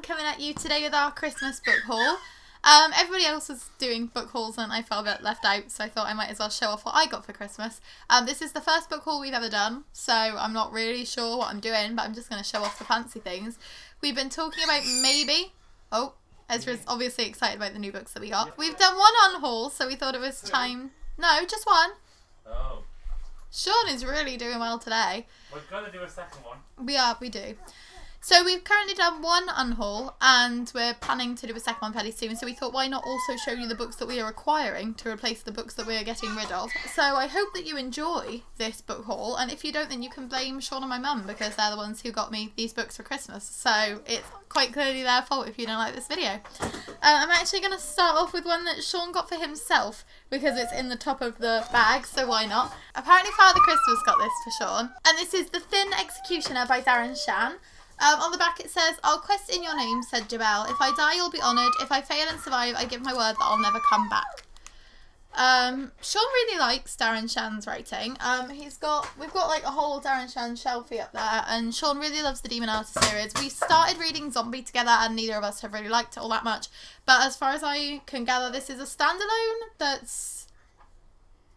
coming at you today with our Christmas book haul. Everybody else was doing book hauls and I felt a bit left out, so I thought I might as well show off what I got for Christmas. This is the first book haul we've ever done, so I'm not really sure what I'm doing, but I'm just going to show off the fancy things. We've been talking about maybe... Oh, Ezra's obviously excited about the new books that we got. We've done one unhaul, so we thought it was time... No, just one. Oh. Sean is really doing well today. We're going to do a second one. We do. So we've currently done one unhaul and we're planning to do a second one fairly soon. So we thought, why not also show you the books that we are acquiring to replace the books that we are getting rid of. So I hope that you enjoy this book haul. And if you don't, then you can blame Sean and my mum because they're the ones who got me these books for Christmas. So it's quite clearly their fault if you don't like this video. I'm actually going to start off with one that Sean got for himself because it's in the top of the bag, so why not? Apparently Father Christmas got this for Sean. And this is The Thin Executioner by Darren Shan. On the back it says, "I'll quest in your name," said Jabal. "If I die, you'll be honoured. If I fail and survive, I give my word that I'll never come back." Sean really likes Darren Shan's writing. We've got like a whole Darren Shan shelfie up there, and Sean really loves the Demon Artist series. We started reading Zombie together, and neither of us have really liked it all that much. But as far as I can gather, this is a standalone that's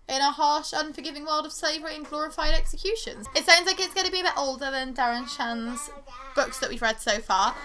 in a harsh, unforgiving world of slavery and glorified executions. It sounds like it's going to be a bit older than Darren Shan's books that we've read so far.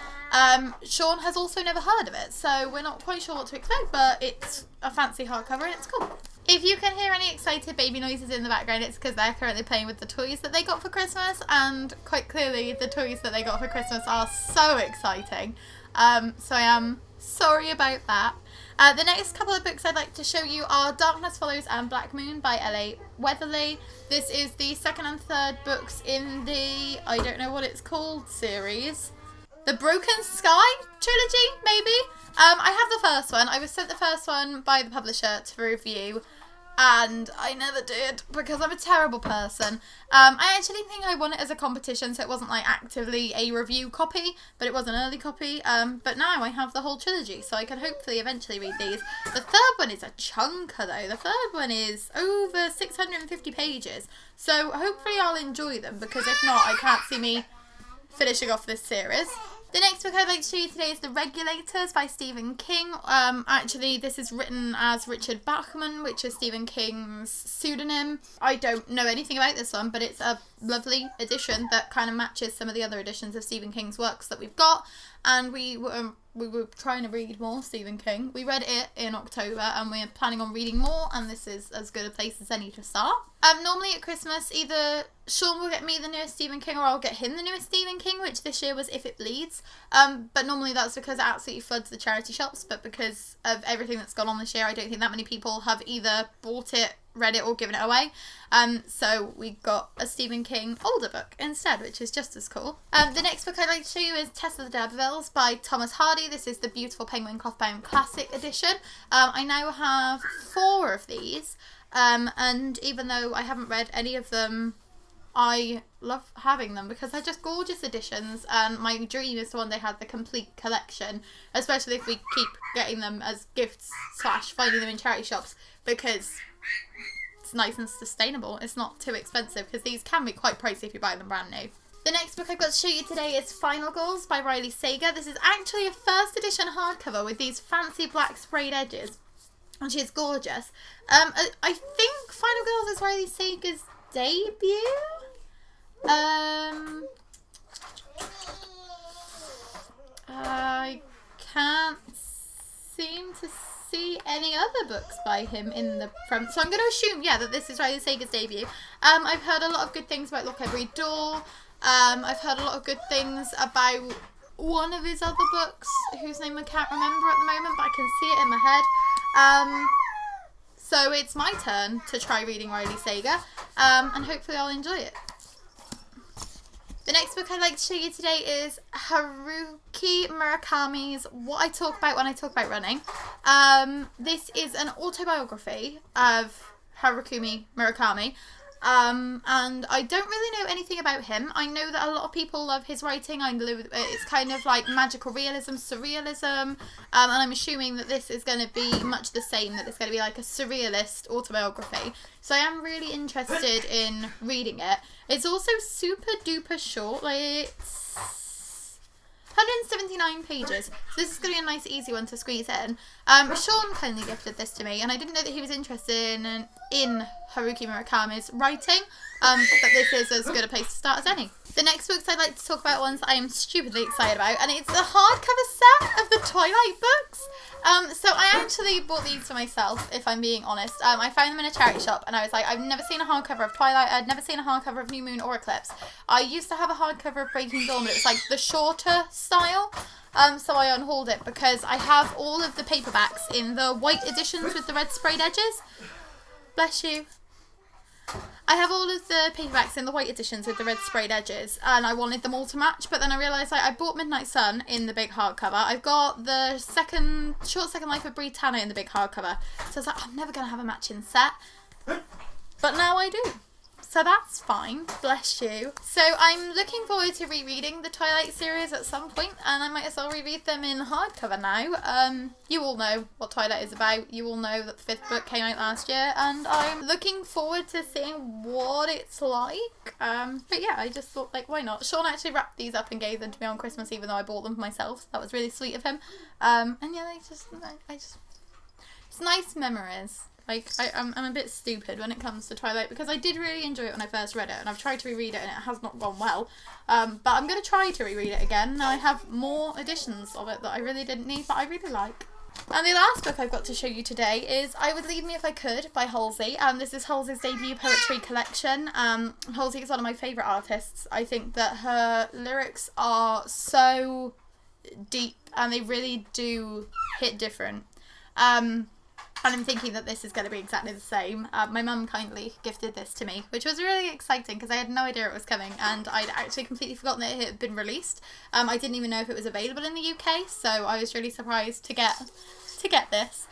Sean has also never heard of it, so we're not quite sure what to expect, but it's a fancy hardcover and it's cool. If you can hear any excited baby noises in the background, it's because they're currently playing with the toys that they got for Christmas, and quite clearly the toys that they got for Christmas are so exciting. So I am sorry about that. The next couple of books I'd like to show you are Darkness Follows and Black Moon by L.A. Weatherly. This is the second and third books in the, I don't know what it's called, series. The Broken Sky trilogy, maybe? I have the first one. I was sent the first one by the publisher to review, and I never did because I'm a terrible person. I actually think I won it as a competition, so it wasn't like actively a review copy, but it was an early copy. But now I have the whole trilogy, so I can hopefully eventually read these. The third one is a chunker though. The third one is over 650 pages, so hopefully I'll enjoy them, because if not, I can't see me finishing off this series. The next book I'd like to show you today is The Regulators by Stephen King. Actually, this is written as Richard Bachman, which is Stephen King's pseudonym. I don't know anything about this one, but it's a lovely edition that kind of matches some of the other editions of Stephen King's works that we've got. And we were trying to read more Stephen King. We read it in October and we're planning on reading more, and this is as good a place as any to start. Normally at Christmas, either Sean will get me the newest Stephen King or I'll get him the newest Stephen King, which this year was If It Bleeds. But normally that's because it absolutely floods the charity shops, but because of everything that's gone on this year, I don't think that many people have either bought it, read it, or given it away. So we got a Stephen King older book instead, which is just as cool. The next book I'd like to show you is Tess of the D'Urbervilles by Thomas Hardy. This is the beautiful Penguin Clothbound Classic edition. I now have 4 of these, and even though I haven't read any of them, I love having them because they're just gorgeous editions, and my dream is to one day have the complete collection, especially if we keep getting them as gifts / finding them in charity shops, because it's nice and sustainable. It's not too expensive, because these can be quite pricey if you buy them brand new. The next book I've got to show you today is Final Girls by Riley Sager. This is actually a first edition hardcover with these fancy black sprayed edges, and she is gorgeous. I think Final Girls is Riley Sager's debut. I can't seem to see any other books by him in the front, so I'm going to assume, yeah, that this is Riley Sager's debut. I've heard a lot of good things about Look Every Door. I've heard a lot of good things about one of his other books, whose name I can't remember at the moment, but I can see it in my head. So it's my turn to try reading Riley Sager, and hopefully I'll enjoy it. The next book I'd like to show you today is Haruki Murakami's What I Talk About When I Talk About Running. This is an autobiography of Haruki Murakami, and I don't really know anything about him. I know that a lot of people love his writing. I know it's kind of like magical realism, surrealism, and I'm assuming that this is going to be much the same, that it's going to be like a surrealist autobiography. So I am really interested in reading it. It's also super duper short, like it's 179 pages, so this is going to be a nice easy one to squeeze in. Sean kindly gifted this to me, and I didn't know that he was interested in Haruki Murakami's writing, but this is as good a place to start as any. The next books I'd like to talk about are ones that I am stupidly excited about, and it's a hardcover set of the Twilight books. So I actually bought these for myself, if I'm being honest. I found them in a charity shop, and I was like, I've never seen a hardcover of Twilight, I'd never seen a hardcover of New Moon or Eclipse. I used to have a hardcover of Breaking Dawn, but it was like the shorter style. So I unhauled it because I have all of the paperbacks in the white editions with the red sprayed edges. Bless you. I have all of the paperbacks in the white editions with the red sprayed edges, and I wanted them all to match, but then I realised I bought Midnight Sun in the big hardcover. I've got the Short Second Life of Britannia in the big hardcover, so I was like, I'm never going to have a matching set. But now I do. So that's fine, bless you. So I'm looking forward to rereading the Twilight series at some point, and I might as well reread them in hardcover now. You all know what Twilight is about. You all know that the 5th book came out last year, and I'm looking forward to seeing what it's like. But yeah, I just thought, like, why not? Sean actually wrapped these up and gave them to me on Christmas, even though I bought them for myself. That was really sweet of him. And yeah, it's nice memories. Like, I'm a bit stupid when it comes to Twilight, because I did really enjoy it when I first read it, and I've tried to reread it and it has not gone well. But I'm going to try to reread it again. Now I have more editions of it that I really didn't need, but I really like. And the last book I've got to show you today is I Would Leave Me If I Could by Halsey. This is Halsey's debut poetry collection. Halsey is one of my favourite artists. I think that her lyrics are so deep and they really do hit different. And I'm thinking that this is going to be exactly the same. My mum kindly gifted this to me, which was really exciting because I had no idea it was coming, and I'd actually completely forgotten that it had been released. I didn't even know if it was available in the UK, so I was really surprised to get this.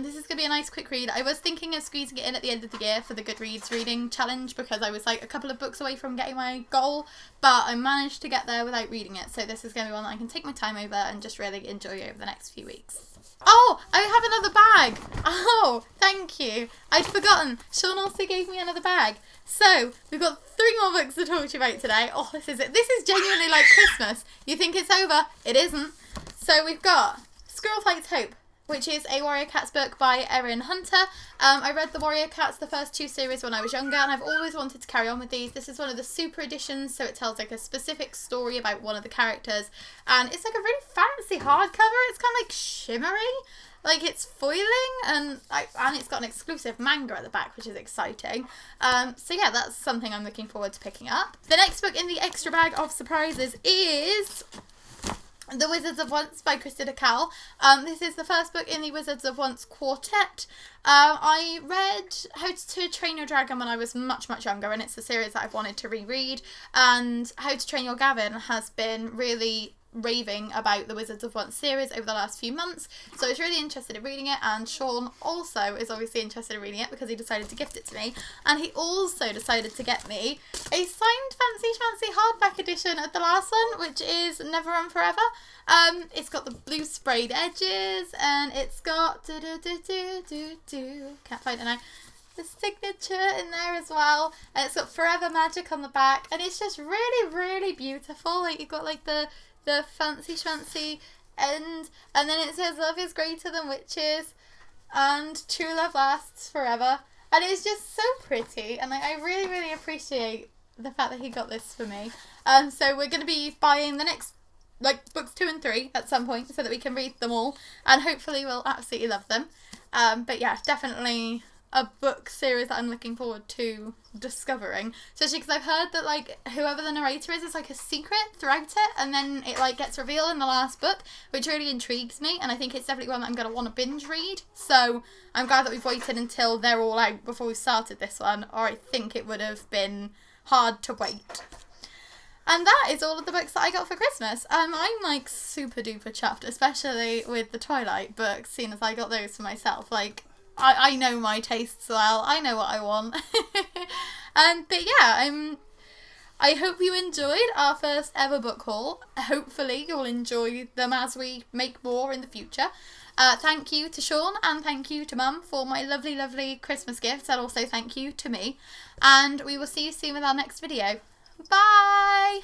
This is going to be a nice quick read. I was thinking of squeezing it in at the end of the year for the Goodreads reading challenge because I was like a couple of books away from getting my goal, but I managed to get there without reading it, so this is going to be one that I can take my time over and just really enjoy over the next few weeks. Oh, I have another bag. Oh, thank you. I'd forgotten. Sean also gave me another bag. So, we've got 3 more books to talk to you about today. Oh, this is it. This is genuinely like Christmas. You think it's over? It isn't. So, we've got Squirrel Fights Hope, which is a Warrior Cats book by Erin Hunter. I read the Warrior Cats, the first 2 series, when I was younger, and I've always wanted to carry on with these. This is one of the super editions, so it tells like a specific story about one of the characters, and it's like a really fancy hardcover. It's kind of like shimmery, like it's foiling, and it's got an exclusive manga at the back, which is exciting. So yeah, that's something I'm looking forward to picking up. The next book in the extra bag of surprises is The Wizards of Once by Christina Cowell. This is the first book in the Wizards of Once quartet. I read How to Train Your Dragon when I was much, much younger, and it's a series that I've wanted to reread. And How to Train Your Gavin has been really raving about the Wizards of Once series over the last few months, so I was really interested in reading it, and Sean also is obviously interested in reading it because he decided to gift it to me, and he also decided to get me a signed fancy schmancy hardback edition of the last one, which is Never and Forever. It's got the blue sprayed edges, and it's got can't find it now, the signature in there as well, and it's got Forever Magic on the back, and it's just really, really beautiful. Like, you've got like the fancy schmancy end, and then it says love is greater than witches and true love lasts forever, and it's just so pretty, and I really, really appreciate the fact that he got this for me. So we're going to be buying the next books 2 and 3 at some point so that we can read them all, and hopefully we'll absolutely love them. But yeah, definitely a book series that I'm looking forward to discovering, especially because I've heard that like whoever the narrator is like a secret throughout it, and then it like gets revealed in the last book, which really intrigues me, and I think it's definitely one that I'm going to want to binge read. So I'm glad that we've waited until they're all out before we started this one, or I think it would have been hard to wait. And that is all of the books that I got for Christmas. I'm like super duper chuffed, especially with the Twilight books, seeing as I got those for myself. Like, I know my tastes well. I know what I want. But yeah, I hope you enjoyed our first ever book haul. Hopefully you'll enjoy them as we make more in the future. Thank you to Sean, and thank you to Mum for my lovely, lovely Christmas gifts, and also thank you to me. And we will see you soon with our next video. Bye!